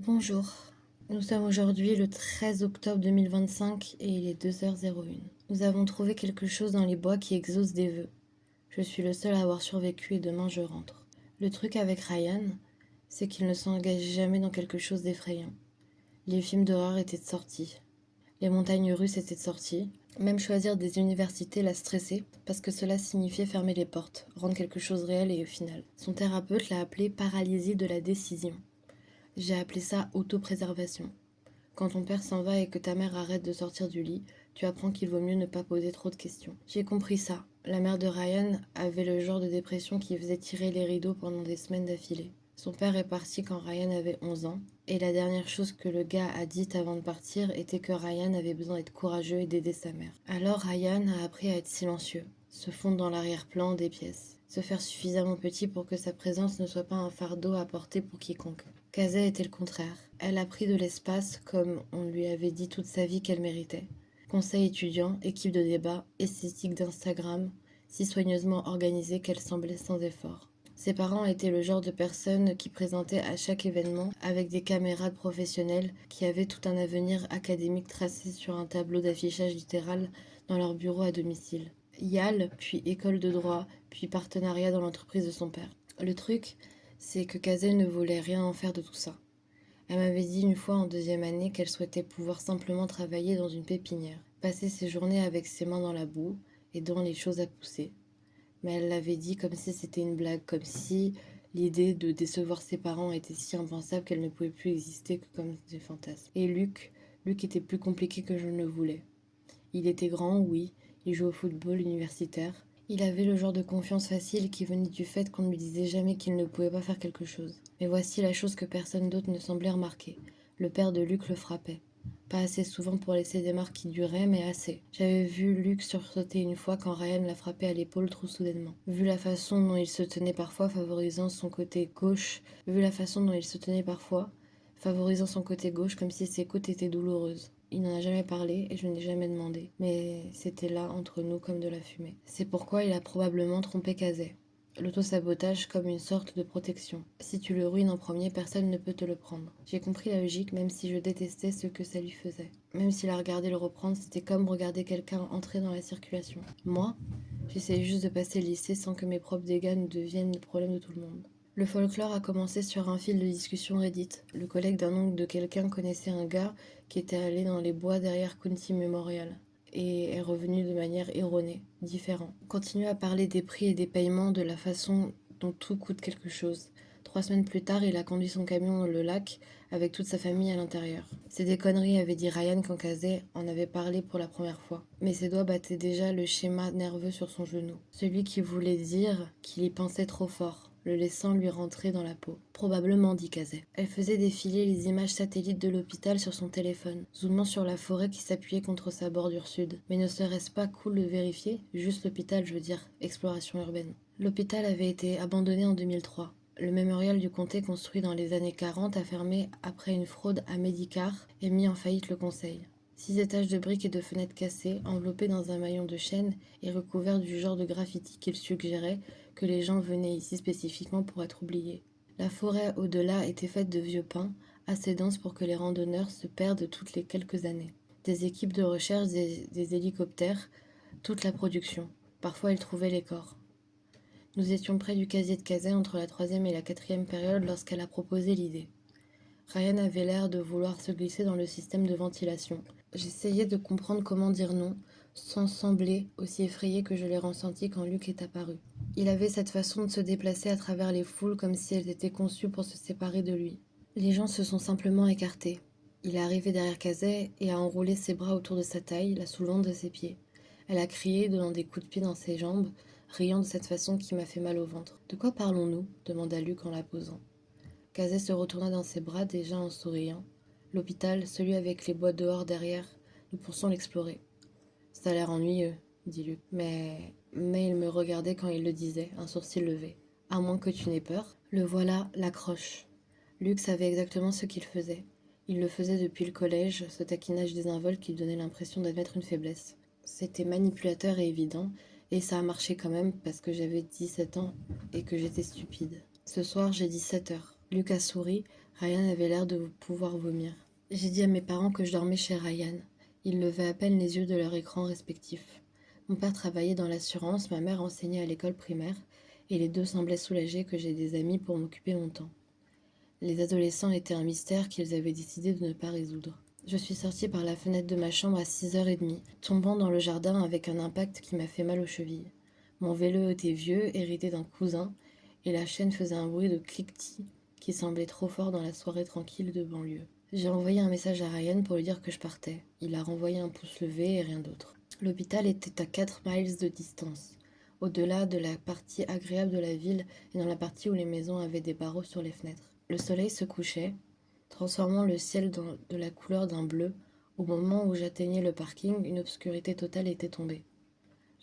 Bonjour, nous sommes aujourd'hui le 13 octobre 2025 et il est 2h01. Nous avons trouvé quelque chose dans les bois qui exauce des vœux. Je suis le seul à avoir survécu et demain je rentre. Le truc avec Ryan, c'est qu'il ne s'engage jamais dans quelque chose d'effrayant. Les films d'horreur étaient sortis. Les montagnes russes étaient sorties. Même choisir des universités l'a stressé parce que cela signifiait fermer les portes, rendre quelque chose réel et au final. Son thérapeute l'a appelé paralysie de la décision. J'ai appelé ça autopréservation. Quand ton père s'en va et que ta mère arrête de sortir du lit, tu apprends qu'il vaut mieux ne pas poser trop de questions. J'ai compris ça. La mère de Ryan avait le genre de dépression qui faisait tirer les rideaux pendant des semaines d'affilée. Son père est parti quand Ryan avait 11 ans, et la dernière chose que le gars a dite avant de partir était que Ryan avait besoin d'être courageux et d'aider sa mère. Alors Ryan a appris à être silencieux, se fondre dans l'arrière-plan des pièces, se faire suffisamment petit pour que sa présence ne soit pas un fardeau à porter pour quiconque. Kazé était le contraire. Elle a pris de l'espace comme on lui avait dit toute sa vie qu'elle méritait. Conseil étudiant, équipe de débat, esthétique d'Instagram, si soigneusement organisée qu'elle semblait sans effort. Ses parents étaient le genre de personnes qui présentaient à chaque événement avec des caméras de professionnels qui avaient tout un avenir académique tracé sur un tableau d'affichage littéral dans leur bureau à domicile. YAL, puis école de droit, puis partenariat dans l'entreprise de son père. Le truc, c'est que Kazé ne voulait rien en faire de tout ça. Elle m'avait dit une fois en deuxième année qu'elle souhaitait pouvoir simplement travailler dans une pépinière, passer ses journées avec ses mains dans la boue et dans les choses à pousser. Mais elle l'avait dit comme si c'était une blague, comme si l'idée de décevoir ses parents était si impensable qu'elle ne pouvait plus exister que comme des fantasmes. Et Luc était plus compliqué que je ne le voulais. Il était grand, oui, il jouait au football universitaire. Il avait le genre de confiance facile qui venait du fait qu'on ne lui disait jamais qu'il ne pouvait pas faire quelque chose. Mais voici la chose que personne d'autre ne semblait remarquer. Le père de Luc le frappait. Pas assez souvent pour laisser des marques qui duraient, mais assez. J'avais vu Luc sursauter une fois quand Ryan l'a frappé à l'épaule trop soudainement. Vu la façon dont il se tenait parfois, favorisant son côté gauche, comme si ses côtes étaient douloureuses. Il n'en a jamais parlé et je n'ai jamais demandé. Mais c'était là entre nous comme de la fumée. C'est pourquoi il a probablement trompé Kazé. L'autosabotage comme une sorte de protection. Si tu le ruines en premier, personne ne peut te le prendre. J'ai compris la logique même si je détestais ce que ça lui faisait. Même si la regarder le reprendre, c'était comme regarder quelqu'un entrer dans la circulation. Moi, j'essayais juste de passer le lycée sans que mes propres dégâts ne deviennent le problème de tout le monde. Le folklore a commencé sur un fil de discussion Reddit. Le collègue d'un oncle de quelqu'un connaissait un gars qui était allé dans les bois derrière County Memorial et est revenu de manière erronée, différent. On continue à parler des prix et des paiements, de la façon dont tout coûte quelque chose. 3 semaines plus tard, il a conduit son camion dans le lac avec toute sa famille à l'intérieur. C'est des conneries, avait dit Ryan quand Kazé en avait parlé pour la première fois. Mais ses doigts battaient déjà le schéma nerveux sur son genou. Celui qui voulait dire qu'il y pensait trop fort, le laissant lui rentrer dans la peau. Probablement, dit Kazé. Elle faisait défiler les images satellites de l'hôpital sur son téléphone, zoomant sur la forêt qui s'appuyait contre sa bordure sud. Mais ne serait-ce pas cool de vérifier? Juste l'hôpital, je veux dire, exploration urbaine. L'hôpital avait été abandonné en 2003. Le mémorial du comté, construit dans les années 40, a fermé après une fraude à Medicare et mis en faillite le conseil. 6 étages de briques et de fenêtres cassées, enveloppés dans un maillon de chêne et recouverts du genre de graffiti qu'il suggérait que les gens venaient ici spécifiquement pour être oubliés. La forêt au-delà était faite de vieux pins, assez dense pour que les randonneurs se perdent toutes les quelques années. Des équipes de recherche, des hélicoptères, toute la production. Parfois, ils trouvaient les corps. Nous étions près du casier de Kazé entre la troisième et la quatrième période lorsqu'elle a proposé l'idée. Ryan avait l'air de vouloir se glisser dans le système de ventilation. J'essayais de comprendre comment dire non, sans sembler aussi effrayé que je l'ai ressenti quand Luc est apparu. Il avait cette façon de se déplacer à travers les foules comme si elles étaient conçues pour se séparer de lui. Les gens se sont simplement écartés. Il est arrivé derrière Kazé et a enroulé ses bras autour de sa taille, la soulevant de ses pieds. Elle a crié, donnant des coups de pied dans ses jambes, riant de cette façon qui m'a fait mal au ventre. « De quoi parlons-nous » demanda Luc en la posant. Kazé se retourna dans ses bras, déjà en souriant. L'hôpital, celui avec les bois dehors derrière, nous pensons l'explorer. Ça a l'air ennuyeux, dit Luc. Mais il me regardait quand il le disait, un sourcil levé. À moins que tu n'aies peur. Le voilà, l'accroche. Luc savait exactement ce qu'il faisait. Il le faisait depuis le collège, ce taquinage désinvolte qui donnait l'impression d'admettre une faiblesse. C'était manipulateur et évident, et ça a marché quand même parce que j'avais 17 ans et que j'étais stupide. Ce soir, j'ai dit 7 heures. Luc a souri, Ryan avait l'air de pouvoir vomir. J'ai dit à mes parents que je dormais chez Ryan. Ils levaient à peine les yeux de leur écran respectif. Mon père travaillait dans l'assurance, ma mère enseignait à l'école primaire, et les deux semblaient soulagés que j'ai des amis pour m'occuper longtemps. Les adolescents étaient un mystère qu'ils avaient décidé de ne pas résoudre. Je suis sortie par la fenêtre de ma chambre à 6h30, tombant dans le jardin avec un impact qui m'a fait mal aux chevilles. Mon vélo était vieux, hérité d'un cousin, et la chaîne faisait un bruit de cliquetis qui semblait trop fort dans la soirée tranquille de banlieue. J'ai envoyé un message à Ryan pour lui dire que je partais. Il a renvoyé un pouce levé et rien d'autre. L'hôpital était à 4 miles de distance, au-delà de la partie agréable de la ville et dans la partie où les maisons avaient des barreaux sur les fenêtres. Le soleil se couchait, transformant le ciel de la couleur d'un bleu. Au moment où j'atteignais le parking, une obscurité totale était tombée.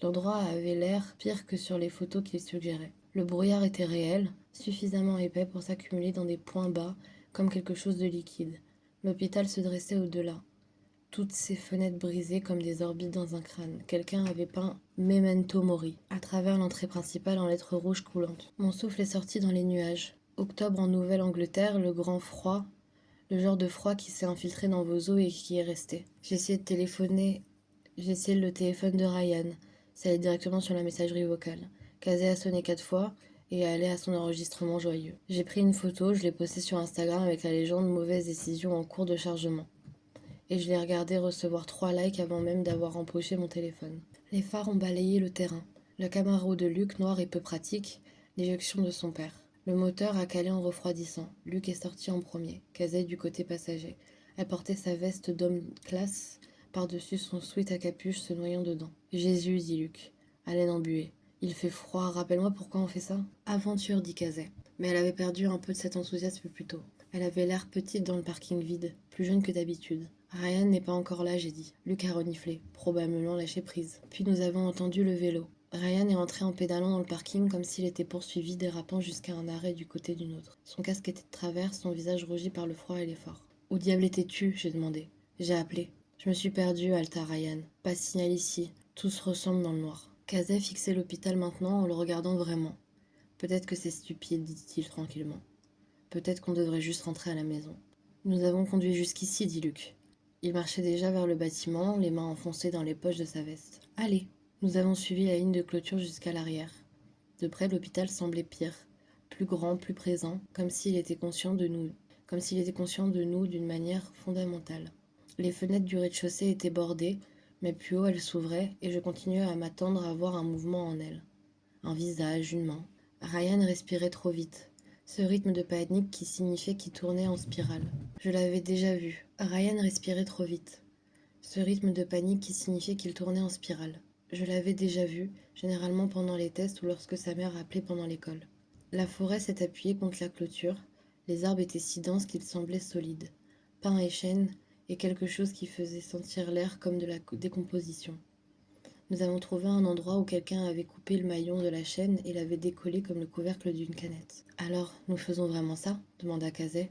L'endroit avait l'air pire que sur les photos qu'il suggérait. Le brouillard était réel, suffisamment épais pour s'accumuler dans des points bas, comme quelque chose de liquide. L'hôpital se dressait au-delà. Toutes ces fenêtres brisées comme des orbites dans un crâne. Quelqu'un avait peint Memento Mori à travers l'entrée principale en lettres rouges coulantes. Mon souffle est sorti dans les nuages. Octobre en Nouvelle-Angleterre, le grand froid, le genre de froid qui s'est infiltré dans vos os et qui est resté. J'ai essayé le téléphone de Ryan. Ça allait directement sur la messagerie vocale. Kazé a sonné 4 fois et est allé à son enregistrement joyeux. J'ai pris une photo, je l'ai postée sur Instagram avec la légende mauvaise décision en cours de chargement. Et je l'ai regardé recevoir 3 likes avant même d'avoir empoché mon téléphone. Les phares ont balayé le terrain. Le Camaro de Luc, noir et peu pratique, l'éjection de son père. Le moteur a calé en refroidissant. Luc est sorti en premier, Kazé du côté passager. Elle portait sa veste d'homme classe par-dessus son sweat à capuche se noyant dedans. Jésus, dit Luc. Haleine embuée. Il fait froid, rappelle-moi pourquoi on fait ça. Aventure, dit Kazé. Mais elle avait perdu un peu de cet enthousiasme plus tôt. Elle avait l'air petite dans le parking vide, plus jeune que d'habitude. Ryan n'est pas encore là, j'ai dit. Luc a reniflé, probablement lâché prise. Puis nous avons entendu le vélo. Ryan est entré en pédalant dans le parking comme s'il était poursuivi, dérapant jusqu'à un arrêt du côté d'une autre. Son casque était de travers, son visage rougi par le froid et l'effort. Où diable étais-tu? J'ai demandé. J'ai appelé. Je me suis perdue, halta Ryan. Pas de signal ici. Tout se ressemble dans le noir. Kazé fixait l'hôpital maintenant en le regardant vraiment. Peut-être que c'est stupide, dit-il tranquillement. Peut-être qu'on devrait juste rentrer à la maison. Nous avons conduit jusqu'ici, dit Luc. Il marchait déjà vers le bâtiment, les mains enfoncées dans les poches de sa veste. Allez. Nous avons suivi la ligne de clôture jusqu'à l'arrière. De près, l'hôpital semblait pire, plus grand, plus présent, comme s'il était conscient de nous d'une manière fondamentale. Les fenêtres du rez-de-chaussée étaient bordées, mais plus haut elles s'ouvraient, et je continuais à m'attendre à voir un mouvement en elles. Un visage, une main. Ryan respirait trop vite. Ce rythme de panique qui signifiait qu'il tournait en spirale. Je l'avais déjà vu. Ryan respirait trop vite. Ce rythme de panique qui signifiait qu'il tournait en spirale. Je l'avais déjà vu, généralement pendant les tests ou lorsque sa mère appelait pendant l'école. La forêt s'est appuyée contre la clôture. Les arbres étaient si denses qu'ils semblaient solides. Pins et chênes, et quelque chose qui faisait sentir l'air comme de la décomposition. Nous avons trouvé un endroit où quelqu'un avait coupé le maillon de la chaîne et l'avait décollé comme le couvercle d'une canette. Alors, nous faisons vraiment ça? Demanda Kazé.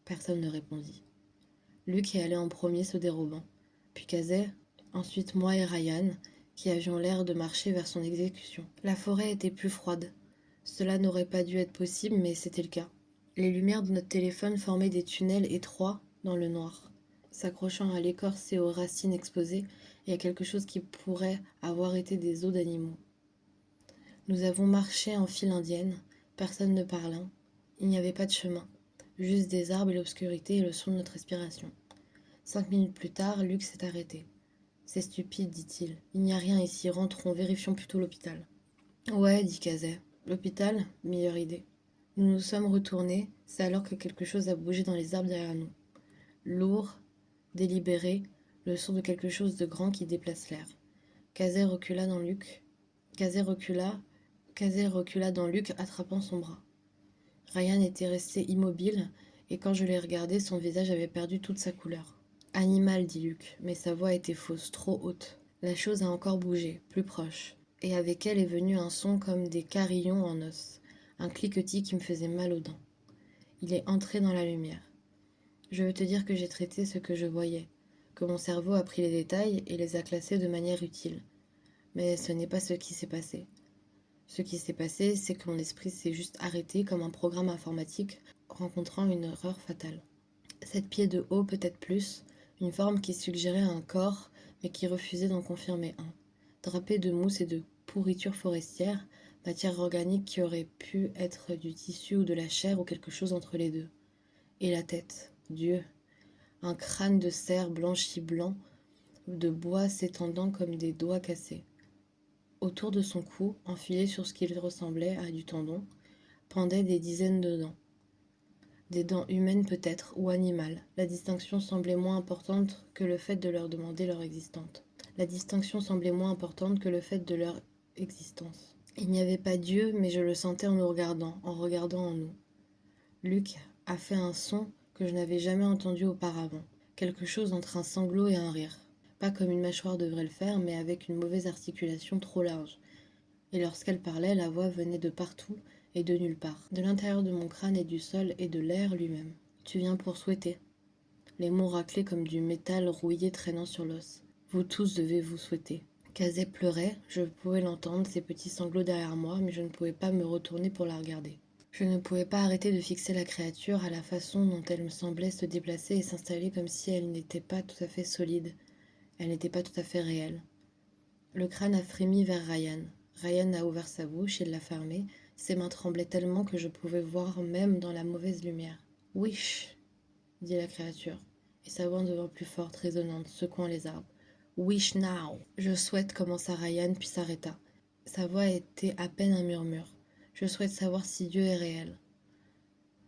Personne ne répondit. Luc est allé en premier se dérobant. Puis Kazé, ensuite moi et Ryan, qui avions l'air de marcher vers son exécution. La forêt était plus froide. Cela n'aurait pas dû être possible, mais c'était le cas. Les lumières de notre téléphone formaient des tunnels étroits dans le noir, s'accrochant à l'écorce et aux racines exposées, et à quelque chose qui pourrait avoir été des os d'animaux. Nous avons marché en file indienne, personne ne parlant. Il n'y avait pas de chemin, juste des arbres et l'obscurité et le son de notre respiration. 5 minutes plus tard, Luc s'est arrêté. C'est stupide, dit-il. Il n'y a rien ici, rentrons, vérifions plutôt l'hôpital. Ouais, dit Kazé. L'hôpital, meilleure idée. Nous nous sommes retournés, c'est alors que quelque chose a bougé dans les arbres derrière nous. Lourd, délibéré, le son de quelque chose de grand qui déplace l'air. Kazé recula dans Luc. Kazé recula dans Luc, attrapant son bras. Ryan était resté immobile, et quand je l'ai regardé, son visage avait perdu toute sa couleur. Animal, dit Luc, mais sa voix était fausse, trop haute. La chose a encore bougé, plus proche, et avec elle est venu un son comme des carillons en os, un cliquetis qui me faisait mal aux dents. Il est entré dans la lumière. Je veux te dire que j'ai traité ce que je voyais, que mon cerveau a pris les détails et les a classés de manière utile. Mais ce n'est pas ce qui s'est passé. Ce qui s'est passé, c'est que mon esprit s'est juste arrêté comme un programme informatique rencontrant une erreur fatale. 7 pieds de haut, peut-être plus, une forme qui suggérait un corps, mais qui refusait d'en confirmer un. Drapé de mousse et de pourriture forestière, matière organique qui aurait pu être du tissu ou de la chair ou quelque chose entre les deux. Et la tête, Dieu, un crâne de cerf blanchi blanc, de bois s'étendant comme des doigts cassés. Autour de son cou, enfilé sur ce qui ressemblait à du tendon, pendaient des dizaines de dents. Des dents humaines peut-être, ou animales. La distinction semblait moins importante que le fait de leur demander leur existence. La distinction semblait moins importante que le fait de leur existence. Il n'y avait pas Dieu, mais je le sentais en nous regardant, en regardant en nous. Luc a fait un son que je n'avais jamais entendu auparavant. Quelque chose entre un sanglot et un rire. Pas comme une mâchoire devrait le faire, mais avec une mauvaise articulation trop large. Et lorsqu'elle parlait, la voix venait de partout et de nulle part, de l'intérieur de mon crâne et du sol et de l'air lui-même. Tu viens pour souhaiter. Les mots raclaient comme du métal rouillé traînant sur l'os. Vous tous devez vous souhaiter. Kazé pleurait, je pouvais l'entendre, ses petits sanglots derrière moi, mais je ne pouvais pas me retourner pour la regarder. Je ne pouvais pas arrêter de fixer la créature à la façon dont elle me semblait se déplacer et s'installer comme si elle n'était pas tout à fait solide. Elle n'était pas tout à fait réelle. Le crâne a frémi vers Ryan. Ryan a ouvert sa bouche, il l'a fermée. Ses mains tremblaient tellement que je pouvais voir même dans la mauvaise lumière. « Wish !» dit la créature, et sa voix devint plus forte, résonnante, secouant les arbres. « Wish now !» Je souhaite, commença Ryan, puis s'arrêta. Sa voix était à peine un murmure. Je souhaite savoir si Dieu est réel.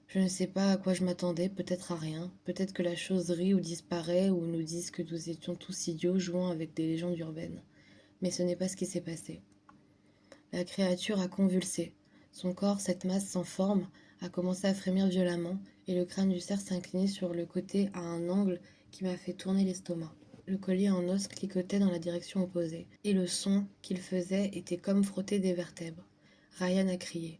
Je ne sais pas à quoi je m'attendais, peut-être à rien. Peut-être que la chose rit ou disparaît, ou nous disent que nous étions tous idiots jouant avec des légendes urbaines. Mais ce n'est pas ce qui s'est passé. La créature a convulsé. Son corps, cette masse sans forme, a commencé à frémir violemment, et le crâne du cerf s'inclinait sur le côté à un angle qui m'a fait tourner l'estomac. Le collier en os cliquetait dans la direction opposée, et le son qu'il faisait était comme frotter des vertèbres. Ryan a crié.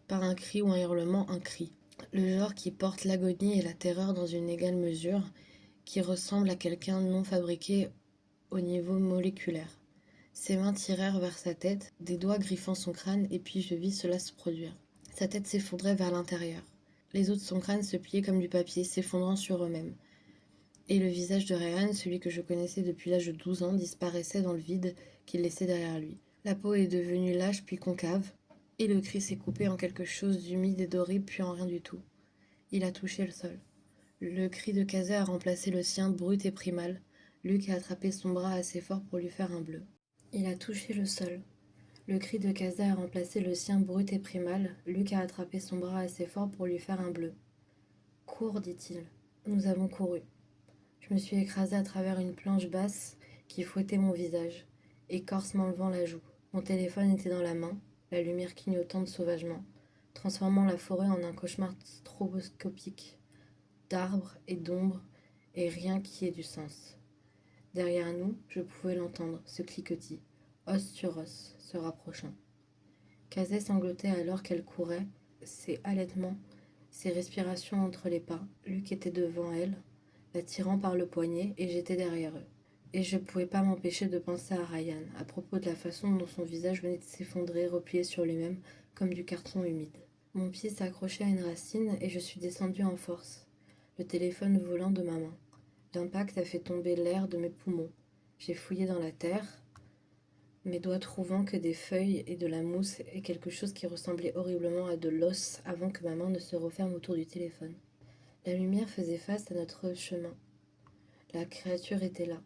Pas un cri ou un hurlement, un cri. Le genre qui porte l'agonie et la terreur dans une égale mesure, qui ressemble à quelqu'un non fabriqué au niveau moléculaire. Ses mains tirèrent vers sa tête, des doigts griffant son crâne, et puis je vis cela se produire. Sa tête s'effondrait vers l'intérieur. Les os de son crâne se pliaient comme du papier, s'effondrant sur eux-mêmes. Et le visage de Ryan, celui que je connaissais depuis l'âge de 12 ans, disparaissait dans le vide qu'il laissait derrière lui. La peau est devenue lâche puis concave, et le cri s'est coupé en quelque chose d'humide et d'horrible puis en rien du tout. Il a touché le sol. Le cri de Kazé a remplacé le sien brut et primal. Luc a attrapé son bras assez fort pour lui faire un bleu. Il a touché le sol. Le cri de Kazé a remplacé le sien brut et primal. Luc a attrapé son bras assez fort pour lui faire un bleu. Cours, dit-il. Nous avons couru. Je me suis écrasée à travers une planche basse qui fouettait mon visage, écorce m'enlevant la joue. Mon téléphone était dans la main, la lumière clignotante sauvagement, transformant la forêt en un cauchemar stroboscopique, d'arbres et d'ombres et rien qui ait du sens. Derrière nous, je pouvais l'entendre, ce cliquetis, os sur os, se rapprochant. Kazé sanglotait alors qu'elle courait, ses halètements, ses respirations entre les pas. Luc était devant elle, la tirant par le poignet, et j'étais derrière eux. Et je ne pouvais pas m'empêcher de penser à Ryan, à propos de la façon dont son visage venait de s'effondrer, replié sur lui-même, comme du carton humide. Mon pied s'est accroché à une racine, et je suis descendue en force, le téléphone volant de ma main. L'impact a fait tomber l'air de mes poumons. J'ai fouillé dans la terre, mes doigts trouvant que des feuilles et de la mousse et quelque chose qui ressemblait horriblement à de l'os avant que ma main ne se referme autour du téléphone. La lumière faisait face à notre chemin. La créature était là,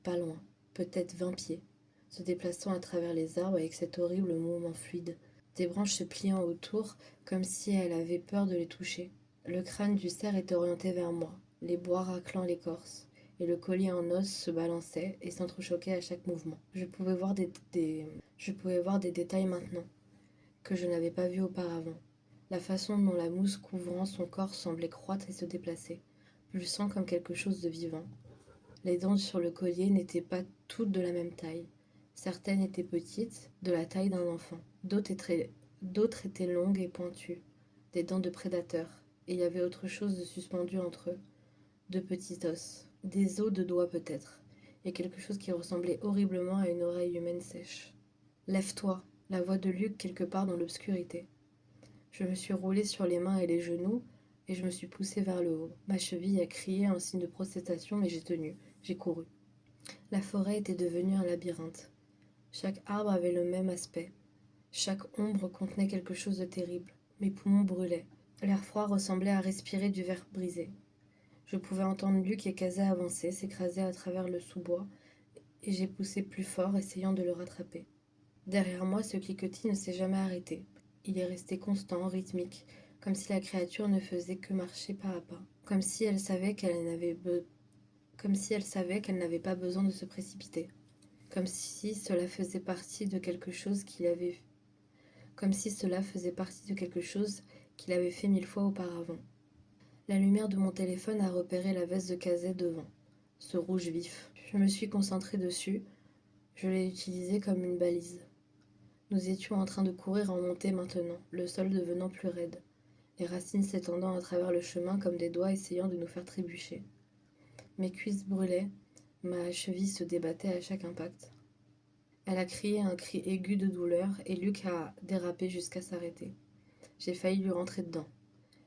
pas loin, peut-être 20 pieds, se déplaçant à travers les arbres avec cet horrible mouvement fluide, des branches se pliant autour comme si elle avait peur de les toucher. Le crâne du cerf était orienté vers moi, les bois raclant l'écorce, et le collier en os se balançait et s'entrechoquait à chaque mouvement. Je pouvais voir des détails maintenant, que je n'avais pas vus auparavant. La façon dont la mousse couvrant son corps semblait croître et se déplacer, pulsant comme quelque chose de vivant. Les dents sur le collier n'étaient pas toutes de la même taille. Certaines étaient petites, de la taille d'un enfant. D'autres étaient longues et pointues, des dents de prédateur. Et il y avait autre chose de suspendu entre eux, de petits os, des os de doigts peut-être, et quelque chose qui ressemblait horriblement à une oreille humaine sèche. « Lève-toi !» la voix de Luc quelque part dans l'obscurité. Je me suis roulée sur les mains et les genoux, et je me suis poussée vers le haut. Ma cheville a crié en signe de protestation, mais j'ai tenu, j'ai couru. La forêt était devenue un labyrinthe. Chaque arbre avait le même aspect. Chaque ombre contenait quelque chose de terrible. Mes poumons brûlaient. L'air froid ressemblait à respirer du verre brisé. Je pouvais entendre Luc et Kazé avancer, s'écraser à travers le sous-bois, et j'ai poussé plus fort, essayant de le rattraper. Derrière moi, ce cliquetis ne s'est jamais arrêté. Il est resté constant, rythmique, comme si la créature ne faisait que marcher pas à pas, comme si elle savait qu'elle n'avait pas besoin de se précipiter, comme si cela faisait partie de quelque chose qu'il avait fait 1000 fois auparavant. La lumière de mon téléphone a repéré la veste de Kazé devant, ce rouge vif. Je me suis concentrée dessus, je l'ai utilisé comme une balise. Nous étions en train de courir en montée maintenant, le sol devenant plus raide, les racines s'étendant à travers le chemin comme des doigts essayant de nous faire trébucher. Mes cuisses brûlaient, ma cheville se débattait à chaque impact. Elle a crié un cri aigu de douleur et Luc a dérapé jusqu'à s'arrêter. J'ai failli lui rentrer dedans.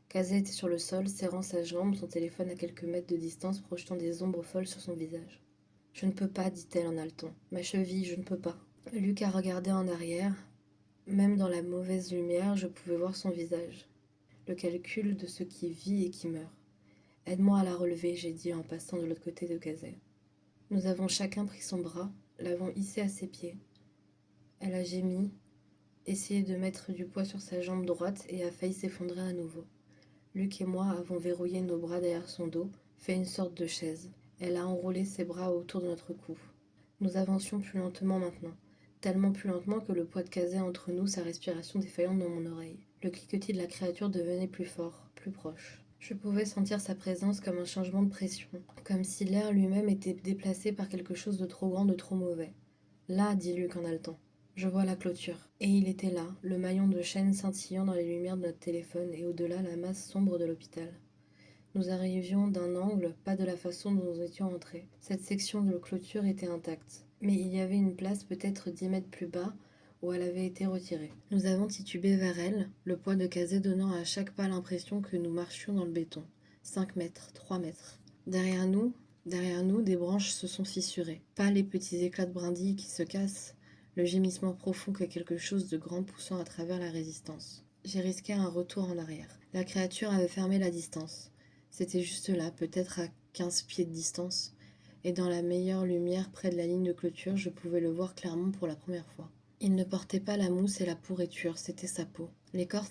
Kazé était sur le sol, serrant sa jambe, son téléphone à quelques mètres de distance, projetant des ombres folles sur son visage. « Je ne peux pas, dit-elle en haletant. Ma cheville, je ne peux pas. » Luc a regardé en arrière. Même dans la mauvaise lumière, je pouvais voir son visage. Le calcul de ce qui vit et qui meurt. « Aide-moi à la relever, j'ai dit en passant de l'autre côté de Kazé. Nous avons chacun pris son bras, l'avons hissée à ses pieds. Elle a gémi, essayé de mettre du poids sur sa jambe droite et a failli s'effondrer à nouveau. Luc et moi avons verrouillé nos bras derrière son dos, fait une sorte de chaise. Elle a enroulé ses bras autour de notre cou. Nous avancions plus lentement maintenant, tellement plus lentement que le poids de Kazé entre nous, sa respiration défaillante dans mon oreille. Le cliquetis de la créature devenait plus fort, plus proche. Je pouvais sentir sa présence comme un changement de pression, comme si l'air lui-même était déplacé par quelque chose de trop grand, de trop mauvais. Là, dit Luc en haletant. Je vois la clôture. Et il était là, le maillon de chêne scintillant dans les lumières de notre téléphone et au-delà la masse sombre de l'hôpital. Nous arrivions d'un angle, pas de la façon dont nous étions entrés. Cette section de clôture était intacte, mais il y avait une place peut-être 10 mètres plus bas où elle avait été retirée. Nous avons titubé vers elle, le poids de Kazé donnant à chaque pas l'impression que nous marchions dans le béton. 5 mètres, 3 mètres. Derrière nous, des branches se sont fissurées. Pas les petits éclats de brindilles qui se cassent, le gémissement profond que quelque chose de grand poussant à travers la résistance. J'ai risqué un retour en arrière. La créature avait fermé la distance. C'était juste là, peut-être à 15 pieds de distance, et dans la meilleure lumière près de la ligne de clôture, je pouvais le voir clairement pour la première fois. Il ne portait pas la mousse et la pourriture, c'était sa peau. L'écorce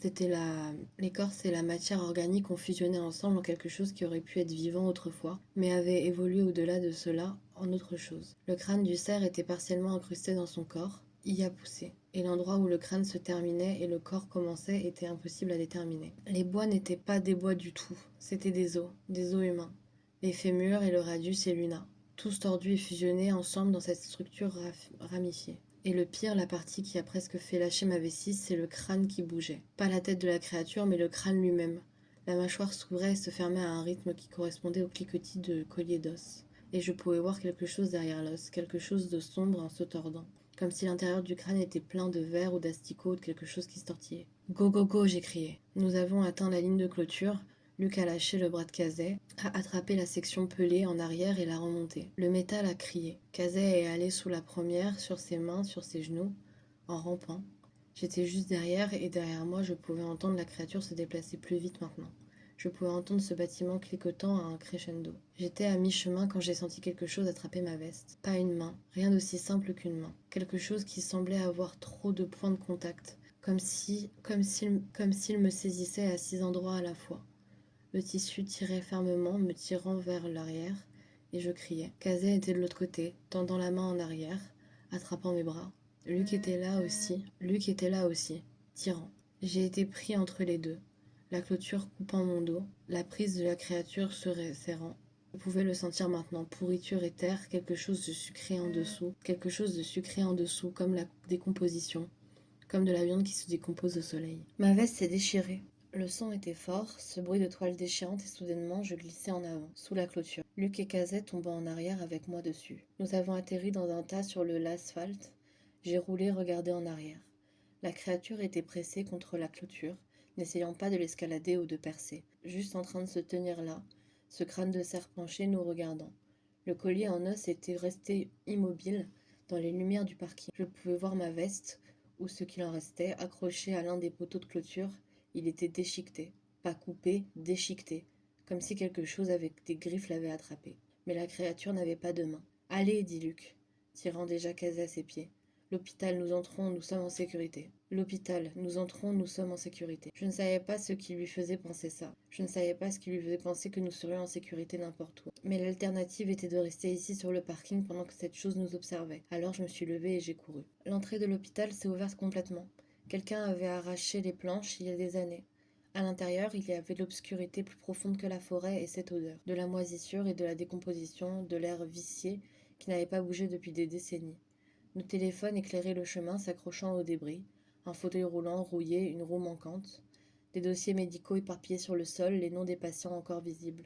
et la matière organique ont fusionné ensemble en quelque chose qui aurait pu être vivant autrefois, mais avait évolué au-delà de cela en autre chose. Le crâne du cerf était partiellement incrusté dans son corps, y a poussé, et l'endroit où le crâne se terminait et le corps commençait était impossible à déterminer. Les bois n'étaient pas des bois du tout, c'étaient des os humains. Les fémurs et le radius et l'una, tous tordus et fusionnés ensemble dans cette structure ramifiée. Et le pire, la partie qui a presque fait lâcher ma vessie, c'est le crâne qui bougeait. Pas la tête de la créature, mais le crâne lui-même. La mâchoire s'ouvrait et se fermait à un rythme qui correspondait au cliquetis de colliers d'os. Et je pouvais voir quelque chose derrière l'os, quelque chose de sombre en se tordant. Comme si l'intérieur du crâne était plein de verre ou d'asticots ou de quelque chose qui se tortillait. « Go, go, go !» j'ai crié. Nous avons atteint la ligne de clôture. Luc a lâché le bras de Kazé, a attrapé la section pelée en arrière et l'a remontée. Le métal a crié. Kazé est allé sous la première, sur ses mains, sur ses genoux, en rampant. J'étais juste derrière et derrière moi je pouvais entendre la créature se déplacer plus vite maintenant. Je pouvais entendre ce bâtiment cliquetant à un crescendo. J'étais à mi-chemin quand j'ai senti quelque chose attraper ma veste. Pas une main, rien d'aussi simple qu'une main. Quelque chose qui semblait avoir trop de points de contact, comme s'il me saisissait à 6 endroits à la fois. Le tissu tirait fermement, me tirant vers l'arrière, et je criais. Kazé était de l'autre côté, tendant la main en arrière, attrapant mes bras. Luc était là aussi, tirant. J'ai été pris entre les deux, la clôture coupant mon dos, la prise de la créature se resserrant. Je pouvais le sentir maintenant, pourriture et terre, quelque chose de sucré en dessous, comme la décomposition, comme de la viande qui se décompose au soleil. Ma veste s'est déchirée. Le son était fort, ce bruit de toile déchirante et soudainement je glissai en avant, sous la clôture. Luc et Kazé tombant en arrière avec moi dessus. Nous avons atterri dans un tas sur l'asphalte. J'ai roulé, regardé en arrière. La créature était pressée contre la clôture, n'essayant pas de l'escalader ou de percer, juste en train de se tenir là, ce crâne de cerf penché nous regardant. Le collier en os était resté immobile dans les lumières du parking. Je pouvais voir ma veste, ou ce qu'il en restait, accroché à l'un des poteaux de clôture. Il était déchiqueté. Pas coupé, déchiqueté, comme si quelque chose avec des griffes l'avait attrapé. Mais la créature n'avait pas de main. Allez, dit Luc, tirant déjà Kazé à ses pieds. L'hôpital, nous entrons, nous sommes en sécurité. L'hôpital, nous entrons, nous sommes en sécurité. Je ne savais pas ce qui lui faisait penser ça. Je ne savais pas ce qui lui faisait penser que nous serions en sécurité n'importe où. Mais l'alternative était de rester ici sur le parking pendant que cette chose nous observait. Alors je me suis levée et j'ai couru. L'entrée de l'hôpital s'est ouverte complètement. Quelqu'un avait arraché les planches il y a des années. À l'intérieur, il y avait l'obscurité plus profonde que la forêt et cette odeur, de la moisissure et de la décomposition, de l'air vicié qui n'avait pas bougé depuis des décennies. Nos téléphones éclairaient le chemin s'accrochant aux débris, un fauteuil roulant rouillé, une roue manquante, des dossiers médicaux éparpillés sur le sol, les noms des patients encore visibles,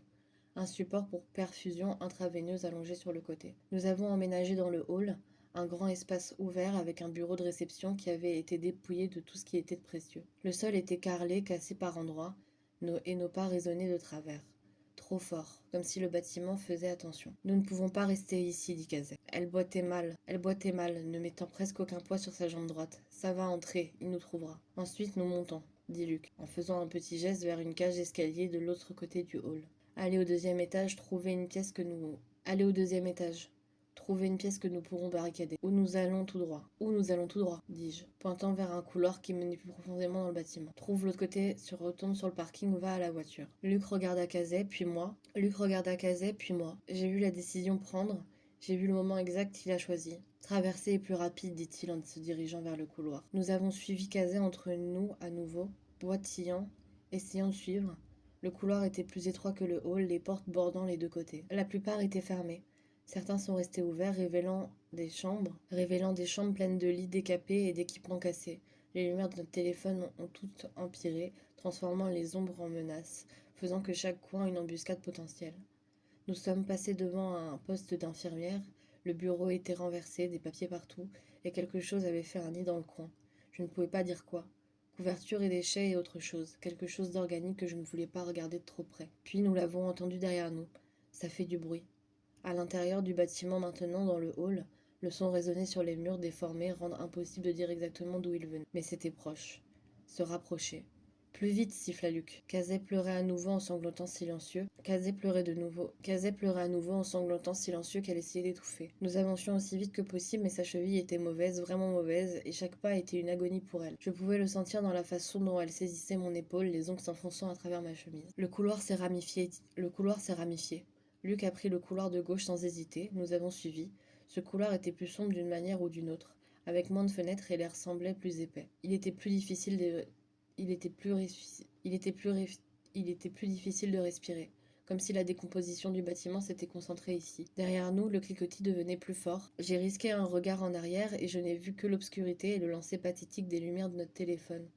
un support pour perfusion intraveineuse allongé sur le côté. Nous avons emménagé dans le hall, un grand espace ouvert avec un bureau de réception qui avait été dépouillé de tout ce qui était de précieux. Le sol était carrelé, cassé par endroits, et nos pas résonnaient de travers. Trop fort, comme si le bâtiment faisait attention. Nous ne pouvons pas rester ici, dit Cazet. Elle boitait mal, ne mettant presque aucun poids sur sa jambe droite. Ça va entrer, il nous trouvera. Ensuite, nous montons, dit Luc, en faisant un petit geste vers une cage d'escalier de l'autre côté du hall. Allez au deuxième étage, trouver une pièce que nous... Allez au deuxième étage. Trouver une pièce que nous pourrons barricader. Où nous allons tout droit. Où nous allons tout droit, dis-je, pointant vers un couloir qui menait plus profondément dans le bâtiment. Trouve l'autre côté, se retourne sur le parking ou va à la voiture. Luc regarda Cazet, puis moi. J'ai vu la décision prendre. J'ai vu le moment exact qu'il a choisi. Traverser est plus rapide, dit-il en se dirigeant vers le couloir. Nous avons suivi Cazet entre nous à nouveau, boitillant, essayant de suivre. Le couloir était plus étroit que le hall, les portes bordant les deux côtés. La plupart étaient fermées. Certains sont restés ouverts, révélant des chambres pleines de lits décapés et d'équipements cassés. Les lumières de notre téléphone ont toutes empiré, transformant les ombres en menaces, faisant que chaque coin une embuscade potentielle. Nous sommes passés devant un poste d'infirmière. Le bureau était renversé, des papiers partout, et quelque chose avait fait un nid dans le coin. Je ne pouvais pas dire quoi. Couverture et déchets et autre chose. Quelque chose d'organique que je ne voulais pas regarder de trop près. Puis nous l'avons entendu derrière nous. Ça fait du bruit. À l'intérieur du bâtiment maintenant, dans le hall, le son résonnait sur les murs déformés, rendant impossible de dire exactement d'où il venait. Mais c'était proche. Se rapprocher. Plus vite, siffla Luc. Cazet pleurait à nouveau en sanglotant silencieux. Cazet pleurait à nouveau en sanglotant silencieux qu'elle essayait d'étouffer. Nous avancions aussi vite que possible, mais sa cheville était mauvaise, vraiment mauvaise, et chaque pas était une agonie pour elle. Je pouvais le sentir dans la façon dont elle saisissait mon épaule, les ongles s'enfonçant à travers ma chemise. Le couloir s'est ramifié. Luc a pris le couloir de gauche sans hésiter. Nous avons suivi. Ce couloir était plus sombre d'une manière ou d'une autre, avec moins de fenêtres et l'air semblait plus épais. Il était plus difficile de respirer, comme si la décomposition du bâtiment s'était concentrée ici. Derrière nous, le cliquetis devenait plus fort. J'ai risqué un regard en arrière et je n'ai vu que l'obscurité et le lancer pathétique des lumières de notre téléphone.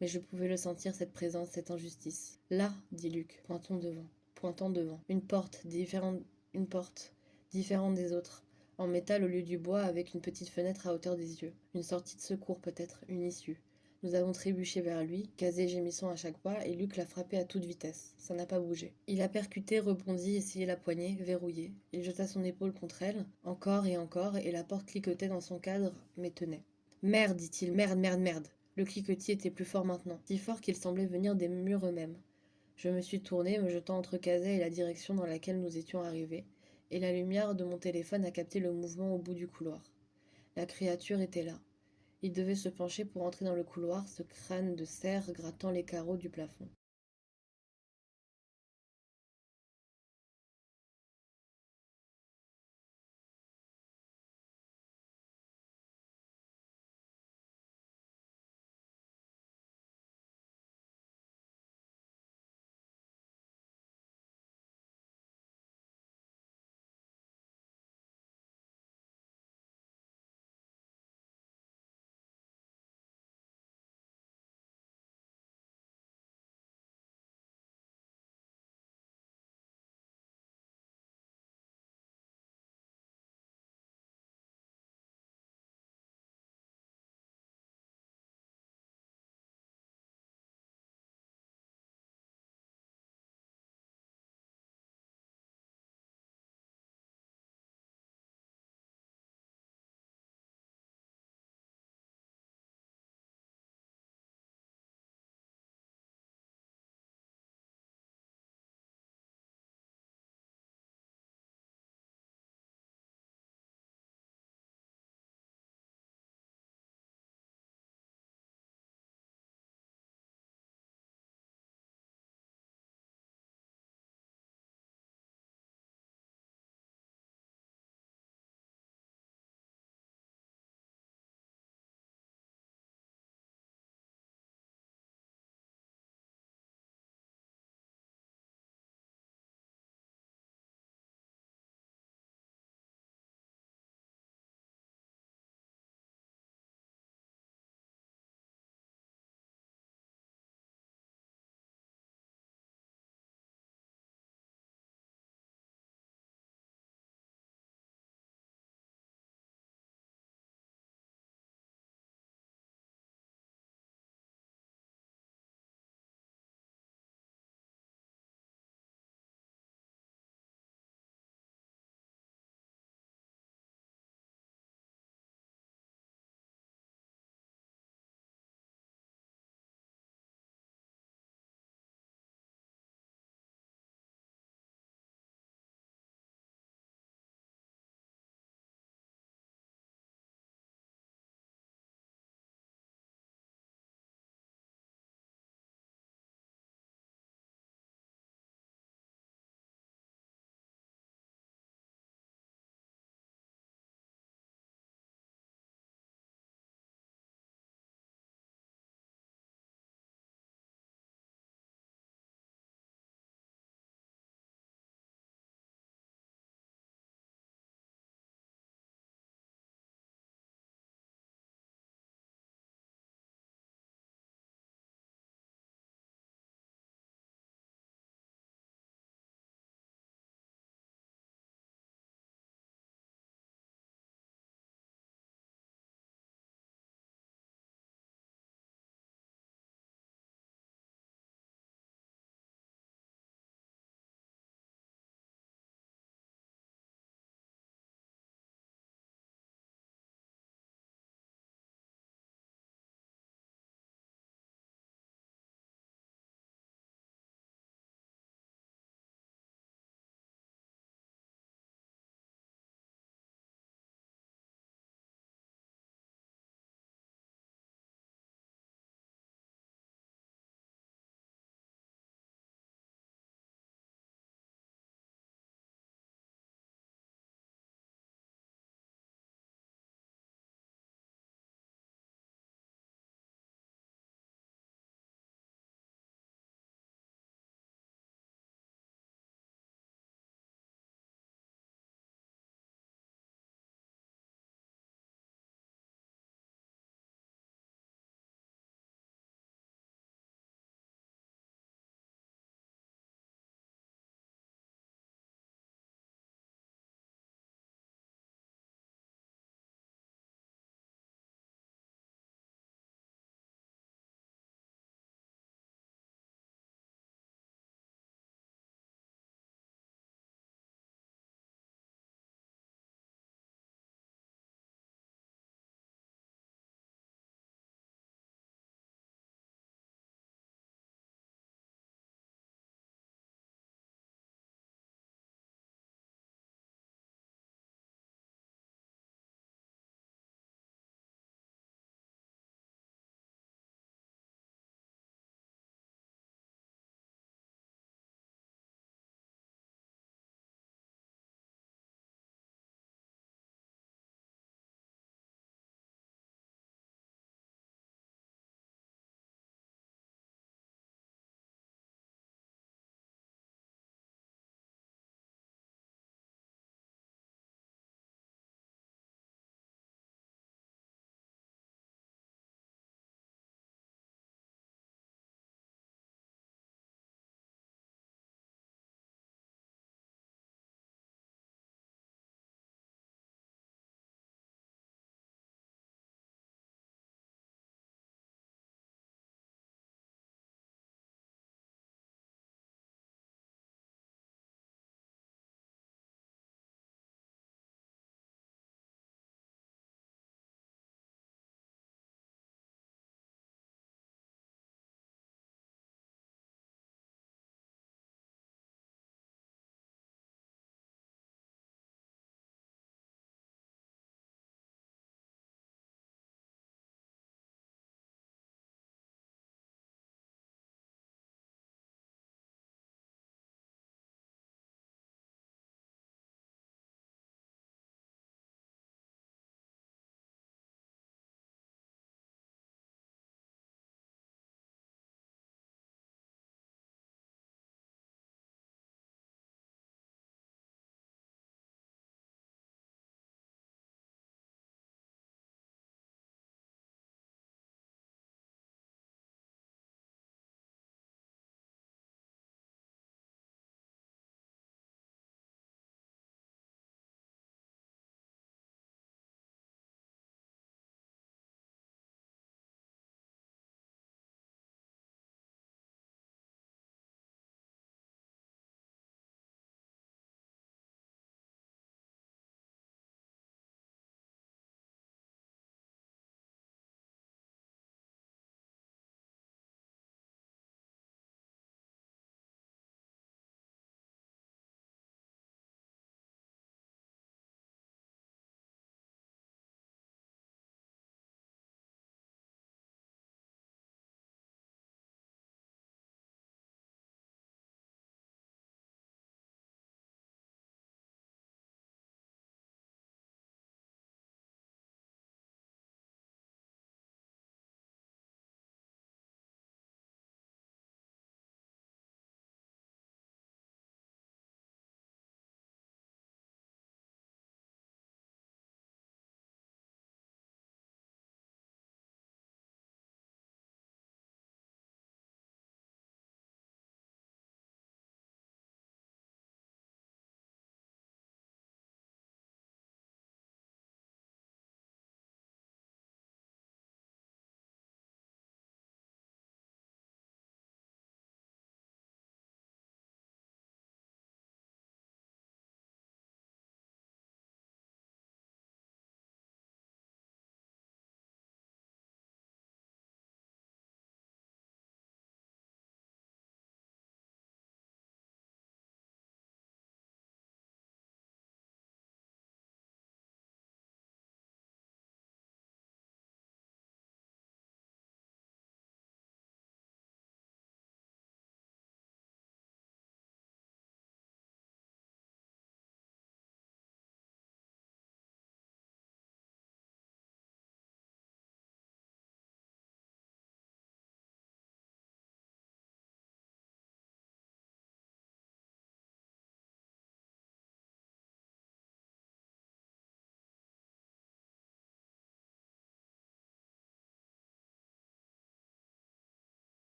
Mais je pouvais le sentir, cette présence, cette injustice. Là, dit Luc, pointant devant. Une porte, différente des autres, en métal au lieu du bois, avec une petite fenêtre à hauteur des yeux. Une sortie de secours peut-être, une issue. Nous avons trébuché vers lui, Cazet gémissant à chaque pas, et Luc l'a frappé à toute vitesse. Ça n'a pas bougé. Il a percuté, rebondi, essayé la poignée, verrouillé. Il jeta son épaule contre elle, encore, et la porte cliquetait dans son cadre, mais tenait. Merde, dit-il, merde. Le cliquetis était plus fort maintenant, si fort qu'il semblait venir des murs eux-mêmes. Je me suis tournée, me jetant entre Cazet et la direction dans laquelle nous étions arrivés, et la lumière de mon téléphone a capté le mouvement au bout du couloir. La créature était là. Il devait se pencher pour entrer dans le couloir, ce crâne de cerf grattant les carreaux du plafond.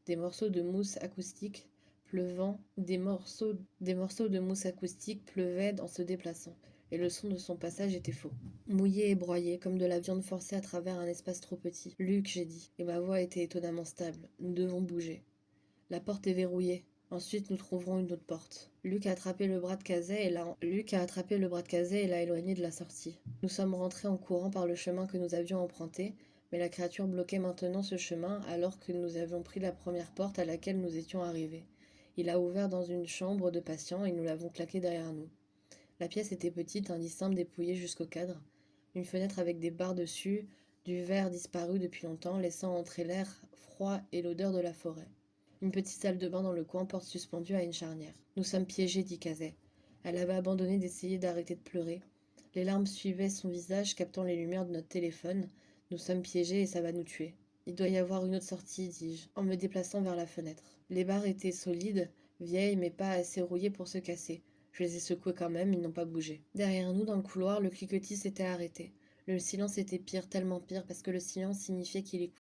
Des morceaux de mousse acoustique pleuvant, des morceaux de mousse acoustique pleuvaient en se déplaçant, et le son de son passage était faux. Mouillé et broyé, comme de la viande forcée à travers un espace trop petit. Luc, j'ai dit, et ma voix était étonnamment stable. Nous devons bouger. La porte est verrouillée. Ensuite, nous trouverons une autre porte. Luc a attrapé le bras de Cazet et l'a éloigné de la sortie. Nous sommes rentrés en courant par le chemin que nous avions emprunté, mais la créature bloquait maintenant ce chemin alors que nous avions pris la première porte à laquelle nous étions arrivés. Il a ouvert dans une chambre de patient et nous l'avons claqué derrière nous. La pièce était petite, indistinct, dépouillée jusqu'au cadre. Une fenêtre avec des barres dessus, du verre disparu depuis longtemps, laissant entrer l'air froid et l'odeur de la forêt. Une petite salle de bain dans le coin, porte suspendue à une charnière. Nous sommes piégés, dit Cazet. Elle avait abandonné d'essayer d'arrêter de pleurer. Les larmes suivaient son visage, captant les lumières de notre téléphone. Nous sommes piégés et ça va nous tuer. Il doit y avoir une autre sortie, dis-je, en me déplaçant vers la fenêtre. Les barres étaient solides, vieilles, mais pas assez rouillées pour se casser. Je les ai secoués quand même, ils n'ont pas bougé. Derrière nous, dans le couloir, le cliquetis s'était arrêté. Le silence était pire, tellement pire, parce que le silence signifiait qu'il écoutait.